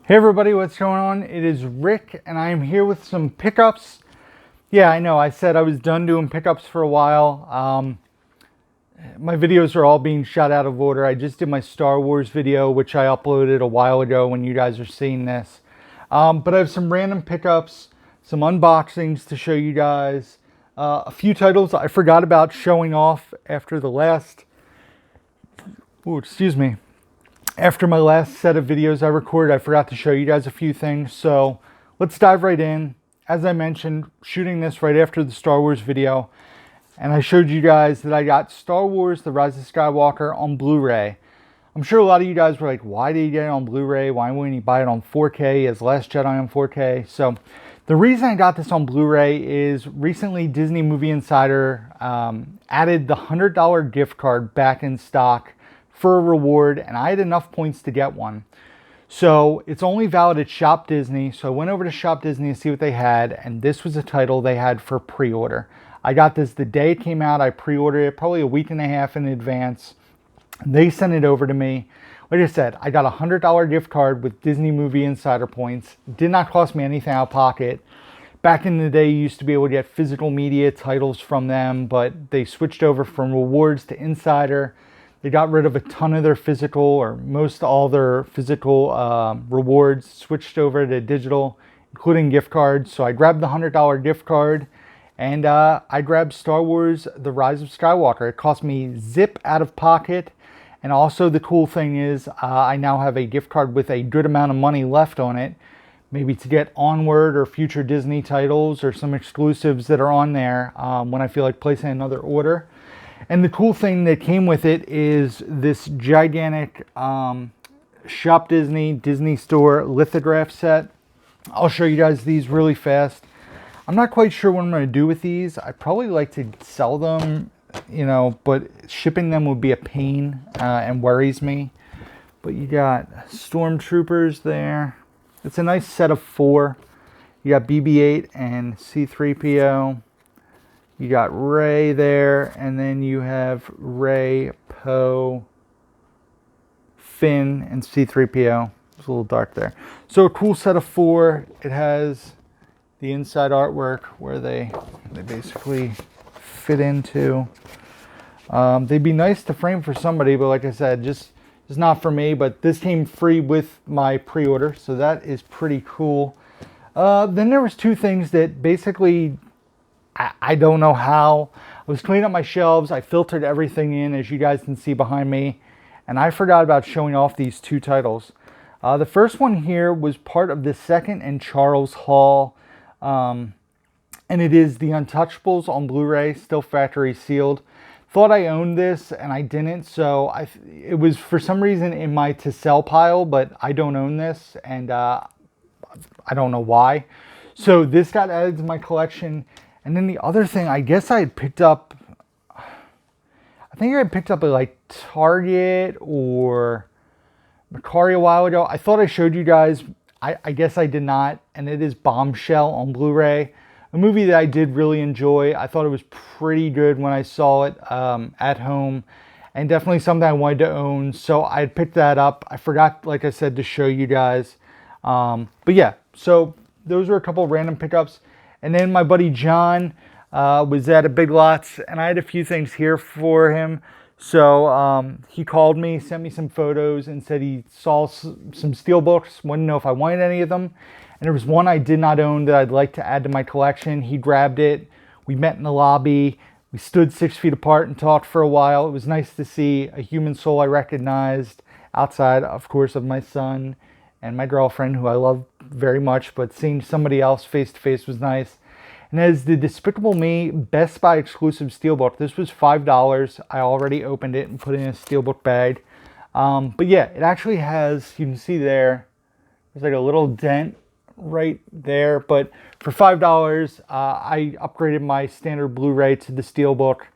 Hey everybody, what's going on? It is Rick and I am here with some pickups. Yeah, I know, I said I was done doing pickups for a while. My videos are all being shot out of order. I just did my Star Wars video, which I uploaded a while ago when you guys are seeing this. But I have some random pickups, some unboxings to show you guys. A few titles I forgot about showing off after the last... Oh, excuse me. After my last set of videos I recorded, I forgot to show you guys a few things. So let's dive right in. As I mentioned, shooting this right after the Star Wars video. And I showed you guys that I got Star Wars The Rise of Skywalker on Blu-ray. I'm sure a lot of you guys were like, why did you get it on Blu-ray? Why wouldn't you buy it on 4K as Last Jedi on 4K? So the reason I got this on Blu-ray is recently Disney Movie Insider added the $100 gift card back in stock for a reward, and I had enough points to get one. So it's only valid at ShopDisney. So I went over to ShopDisney to see what they had, and this was a title they had for pre-order. I got this the day it came out. I pre-ordered it probably a week and a half in advance. They sent it over to me. Like I said, I got a $100 gift card with Disney Movie Insider points. Did not cost me anything out of pocket. Back in the day, you used to be able to get physical media titles from them, but they switched over from rewards to Insider. They got rid of a ton of their physical, or most all their physical rewards, switched over to digital, including gift cards. So I grabbed the $100 gift card, and I grabbed Star Wars The Rise of Skywalker. It cost me zip out of pocket. And also the cool thing is I now have a gift card with a good amount of money left on it, maybe to get Onward or future Disney titles or some exclusives that are on there when I feel like placing another order. And the cool thing that came with it is this gigantic Shop Disney Store lithograph set. I'll show you guys these really fast. I'm not quite sure what I'm going to do with these. I'd probably like to sell them, you know, but shipping them would be a pain and worries me. But you got Stormtroopers there. It's a nice set of 4. You got BB-8 and C-3PO. You got Rey there, and then you have Rey, Poe, Finn, and C-3PO. It's a little dark there. So a cool set of 4. It has the inside artwork where they basically fit into. They'd be nice to frame for somebody, but like I said, just not for me. But this came free with my pre-order, so that is pretty cool. Then there was 2 things that basically... I don't know how. I was cleaning up my shelves. I filtered everything in, as you guys can see behind me. And I forgot about showing off these 2 titles. The first one here was part of the second and Charles Hall. And it is The Untouchables on Blu-ray, still factory sealed. Thought I owned this, and I didn't. So it was for some reason in my to sell pile, but I don't own this. And I don't know why. So this got added to my collection. And then the other thing, I guess I had picked up, I think I had picked up at like Target or Mercari a while ago. I thought I showed you guys. I guess I did not. And it is Bombshell on Blu-ray. A movie that I did really enjoy. I thought it was pretty good when I saw it at home. And definitely something I wanted to own. So I had picked that up. I forgot, like I said, to show you guys. But yeah, so those were a couple random pickups. And then my buddy John was at a Big Lots, and I had a few things here for him. So he called me, sent me some photos, and said he saw some Steelbooks, wanted to know if I wanted any of them. And there was one I did not own that I'd like to add to my collection. He grabbed it. We met in the lobby. We stood 6 feet apart and talked for a while. It was nice to see a human soul I recognized outside, of course, of my son and my girlfriend, who I love very much, but seeing somebody else face to face was nice. And as the Despicable Me Best Buy exclusive Steelbook, this was $5. I already opened it and put it in a Steelbook bag. But yeah, it actually has, you can see there's like a little dent right there. But for $5, I upgraded my standard Blu-ray to the Steelbook.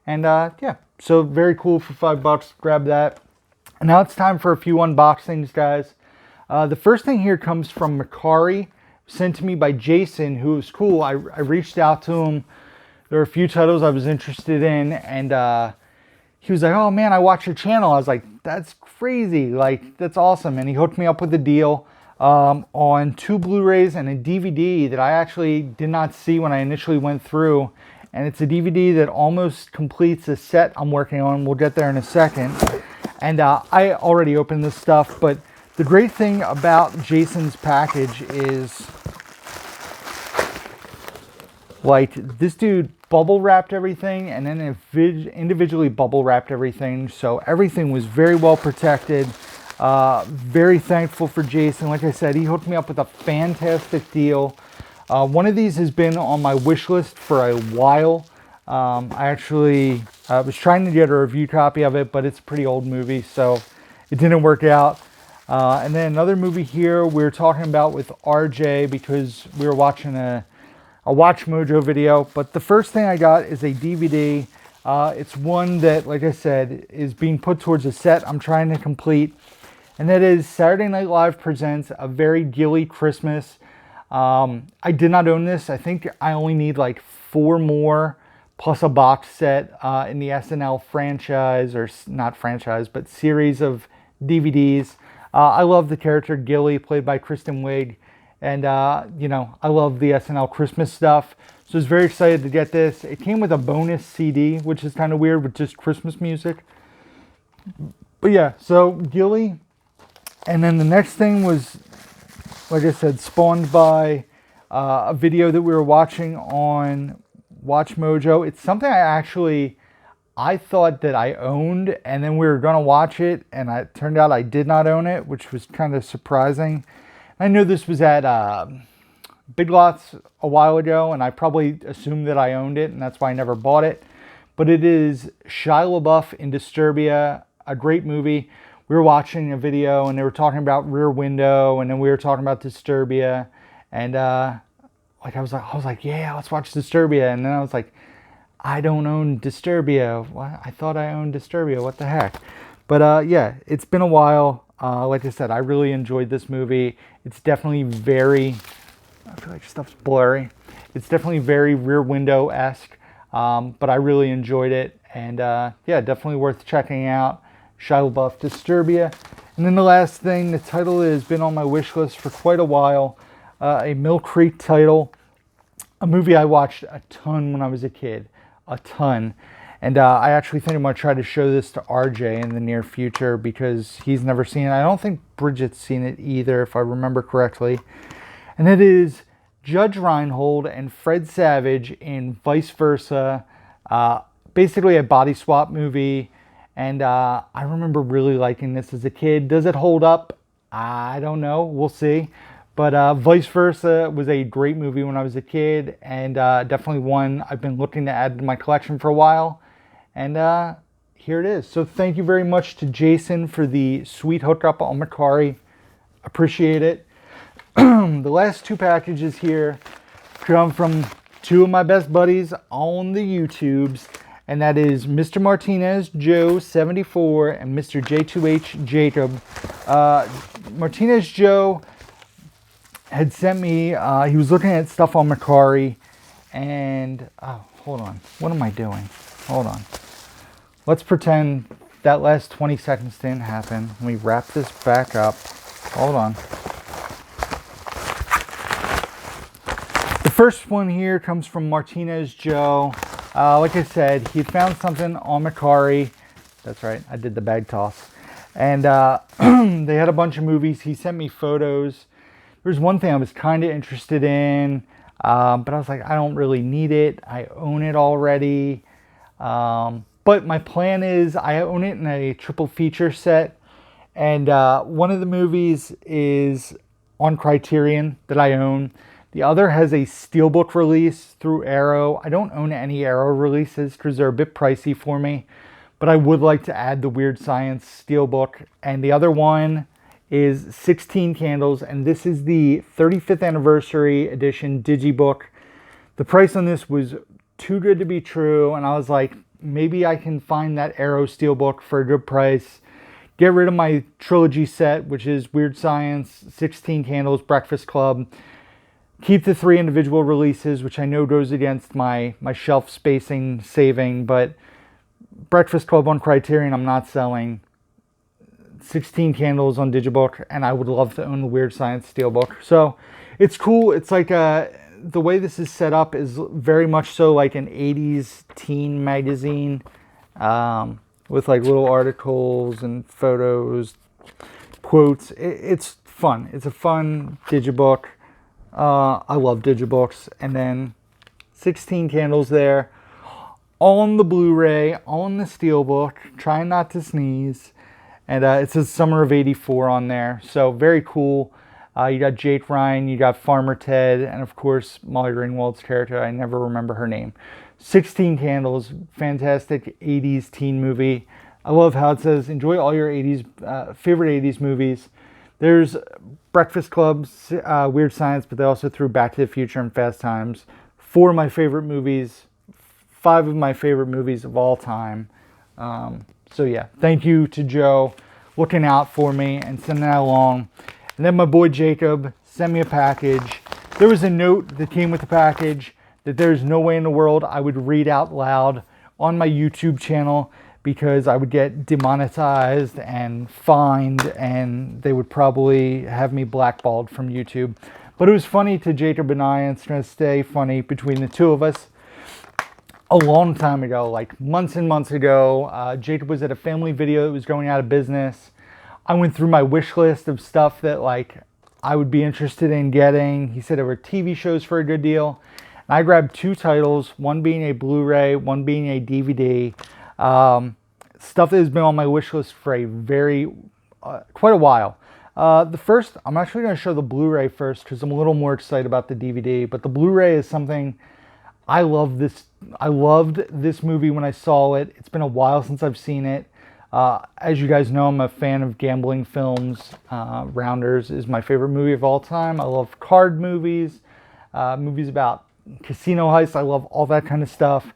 And yeah, so very cool for $5. Grab that. And now it's time for a few unboxings, guys. The first thing here comes from Mercari, sent to me by Jason, who was cool. I reached out to him. There were a few titles I was interested in, and he was like, oh man, I watched your channel. I was like, that's crazy. Like, that's awesome. And he hooked me up with a deal. on 2 Blu-rays and a DVD that I actually did not see when I initially went through. And it's a DVD that almost completes a set I'm working on. We'll get there in a second. And I already opened this stuff, but the great thing about Jason's package is, like, this dude bubble wrapped everything and then individually bubble wrapped everything. So everything was very well protected. Very thankful for Jason. Like I said, he hooked me up with a fantastic deal. One of these has been on my wish list for a while. I actually was trying to get a review copy of it, but it's a pretty old movie, so it didn't work out. And then another movie here we were talking about with RJ because we were watching a Watch Mojo video. But the first thing I got is a DVD. It's one that, like I said, is being put towards a set I'm trying to complete. And that is Saturday Night Live presents A Very Gilly Christmas. I did not own this. I think I only need like 4 more plus a box set in the SNL franchise, or not franchise, but series of DVDs. I love the character Gilly, played by Kristen Wiig. And, you know, I love the SNL Christmas stuff. So I was very excited to get this. It came with a bonus CD, which is kind of weird, with just Christmas music. But yeah, so Gilly. And then the next thing was, like I said, spawned by a video that we were watching on Watch Mojo. It's something I thought that I owned, and then we were going to watch it, and it turned out I did not own it, which was kind of surprising. I know this was at Big Lots a while ago, and I probably assumed that I owned it, and that's why I never bought it. But it is Shia LaBeouf in Disturbia, a great movie. We were watching a video, and they were talking about Rear Window, and then we were talking about Disturbia, and like I was like, yeah, let's watch Disturbia, and then I was like, I don't own Disturbia. What? I thought I owned Disturbia. What the heck? But yeah, it's been a while. Like I said, I really enjoyed this movie. It's definitely very, I feel like stuff's blurry. It's definitely very Rear Window-esque, but I really enjoyed it. And yeah, definitely worth checking out. Shia LaBeouf, Disturbia. And then the last thing, the title has been on my wish list for quite a while. A Mill Creek title. A movie I watched a ton when I was a kid. A ton. And I actually think I'm going to try to show this to RJ in the near future because he's never seen it. I don't think Bridget's seen it either, if I remember correctly. And it is Judge Reinhold and Fred Savage in Vice Versa. Basically a body swap movie. And I remember really liking this as a kid. Does it hold up? I don't know. We'll see. But Vice Versa was a great movie when I was a kid. And definitely one I've been looking to add to my collection for a while. And here it is. So thank you very much to Jason for the sweet hookup on Mercari. Appreciate it. The last 2 packages here come from 2 of my best buddies on the YouTubes. And that is Mr. Martinez Joe 74 and Mr. JtwoH Jacob. Martinez Joe had sent me, he was looking at stuff on Mercari. And, oh, hold on. What am I doing? Hold on. Let's pretend that last 20 seconds didn't happen. Let me wrap this back up. Hold on. The first one here comes from Martinez Joe. Like I said, he found something on Mercari. That's right, I did the bag toss. And they had a bunch of movies. He sent me photos. There's one thing I was kind of interested in, but I was like, I don't really need it. I own it already. But my plan is I own it in a triple feature set. And one of the movies is on Criterion that I own. The other has a Steelbook release through Arrow. I don't own any Arrow releases because they're a bit pricey for me. But I would like to add the Weird Science Steelbook. And the other one is 16 Candles. And this is the 35th anniversary edition Digibook. The price on this was too good to be true. And I was like, maybe I can find that Arrow Steelbook for a good price. Get rid of my trilogy set, which is Weird Science, 16 Candles, Breakfast Club. Keep the 3 individual releases, which I know goes against my shelf spacing saving, but Breakfast Club on Criterion I'm not selling. 16 candles on Digibook, and I would love to own the Weird Science Steelbook. So it's cool. It's like the way this is set up is very much so like an 80s teen magazine, with like little articles and photos, quotes. It's fun. It's a fun Digibook. I love Digibooks. And then 16 candles there, all on the Blu-ray, all on the Steelbook, trying not to sneeze. And it says Summer of '84 on there. So very cool. You got Jake Ryan, you got Farmer Ted, and of course Molly Ringwald's character. I never remember her name. 16 Candles, fantastic 80s teen movie. I love how it says, enjoy all your 80s, favorite 80s movies. There's Breakfast Club's Weird Science, but they also threw Back to the Future and Fast Times. 4 of my favorite movies, 5 of my favorite movies of all time. So yeah, thank you to Joe looking out for me and sending that along. And then my boy Jacob sent me a package. There was a note that came with the package that there's no way in the world I would read out loud on my YouTube channel, because I would get demonetized and fined, and they would probably have me blackballed from YouTube. But it was funny to Jacob and I, and it's going to stay funny between the two of us. A long time ago, like months and months ago, Jacob was at a family video that was going out of business. I went through my wish list of stuff that like I would be interested in getting. He said there were TV shows for a good deal. And I grabbed 2 titles, one being a Blu-ray, one being a DVD. Stuff that has been on my wish list for a quite a while. The first, I'm actually going to show the Blu-ray first because I'm a little more excited about the DVD. But the Blu-ray is something I love. I loved this movie when I saw it. It's been a while since I've seen it. As you guys know, I'm a fan of gambling films. Rounders is my favorite movie of all time. I love card movies, movies about casino heists. I love all that kind of stuff.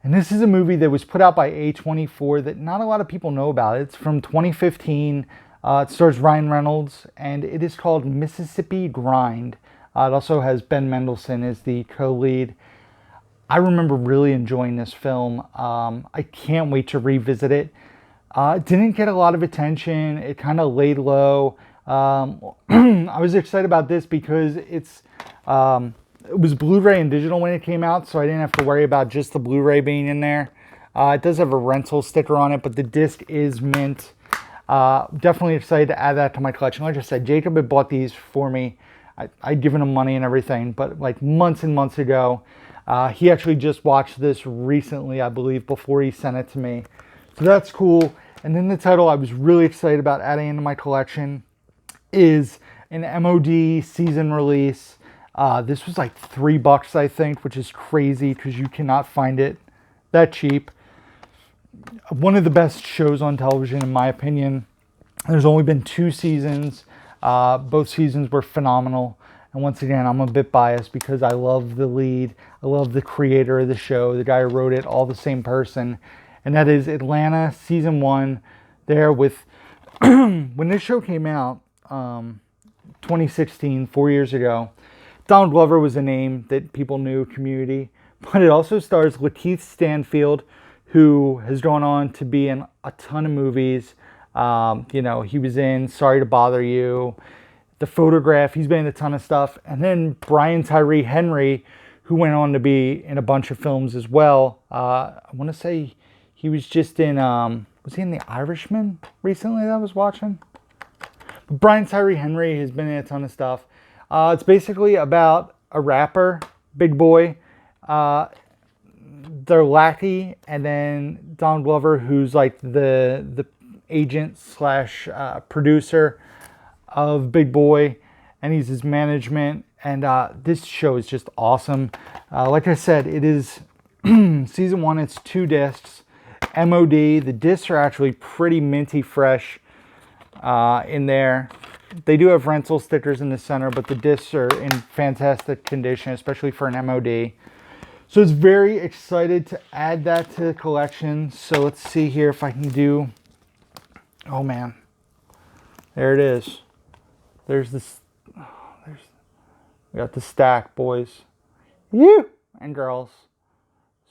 And this is a movie that was put out by A24 that not a lot of people know about. It's from 2015. It stars Ryan Reynolds, and it is called Mississippi Grind. It also has Ben Mendelsohn as the co-lead. I remember really enjoying this film. I can't wait to revisit it. It didn't get a lot of attention. It kind of laid low. I was excited about this because it was Blu-ray and digital when it came out, so I didn't have to worry about just the Blu-ray being in there. It does have a rental sticker on it, but the disc is mint. Definitely excited to add that to my collection. Like I said, Jacob had bought these for me. I'd given him money and everything, but like months and months ago, he actually just watched this recently, I believe, before he sent it to me. So that's cool. And then the title I was really excited about adding into my collection is an MOD season release. This was like $3, I think, which is crazy because you cannot find it that cheap. One of the best shows on television, in my opinion. There's only been 2 seasons. Both seasons were phenomenal. And once again, I'm a bit biased because I love the lead. I love the creator of the show, the guy who wrote it, all the same person. And that is Atlanta, season 1. There with, when this show came out, 2016, 4 years ago, Donald Glover was a name that people knew, Community. But it also stars Lakeith Stanfield, who has gone on to be in a ton of movies. You know, he was in Sorry to Bother You, The Photograph. He's been in a ton of stuff. And then Brian Tyree Henry, who went on to be in a bunch of films as well. I want to say he was just in, was he in The Irishman recently that I was watching? But Brian Tyree Henry has been in a ton of stuff. It's basically about a rapper, Big Boy, their lackey, and then Donald Glover, who's like the agent slash producer of Big Boy, and he's his management. And this show is just awesome. Like I said, it is season 1. It's 2 discs. MOD. The discs are actually pretty minty fresh in there. They do have rental stickers in the center, but the discs are in fantastic condition, especially for an MOD. So it's very excited to add that to the collection. So let's see here if I can do, oh man, there it is. There's this, we got the stack, boys. You and girls.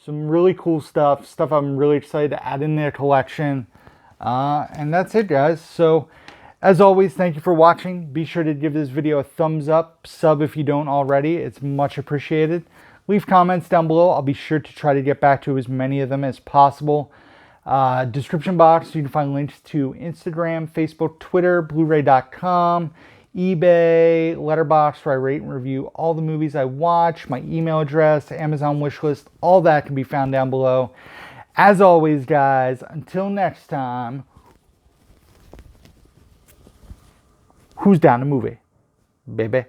Some really cool stuff I'm really excited to add in their collection. And that's it, guys. So as always, thank you for watching. Be sure to give this video a thumbs up, sub if you don't already. It's much appreciated. Leave comments down below. I'll be sure to try to get back to as many of them as possible. Description box, you can find links to Instagram, Facebook, Twitter, Blu-ray.com, eBay, Letterboxd, where I rate and review all the movies I watch, my email address, Amazon wishlist, all that can be found down below. As always, guys, until next time, who's down to movie, baby?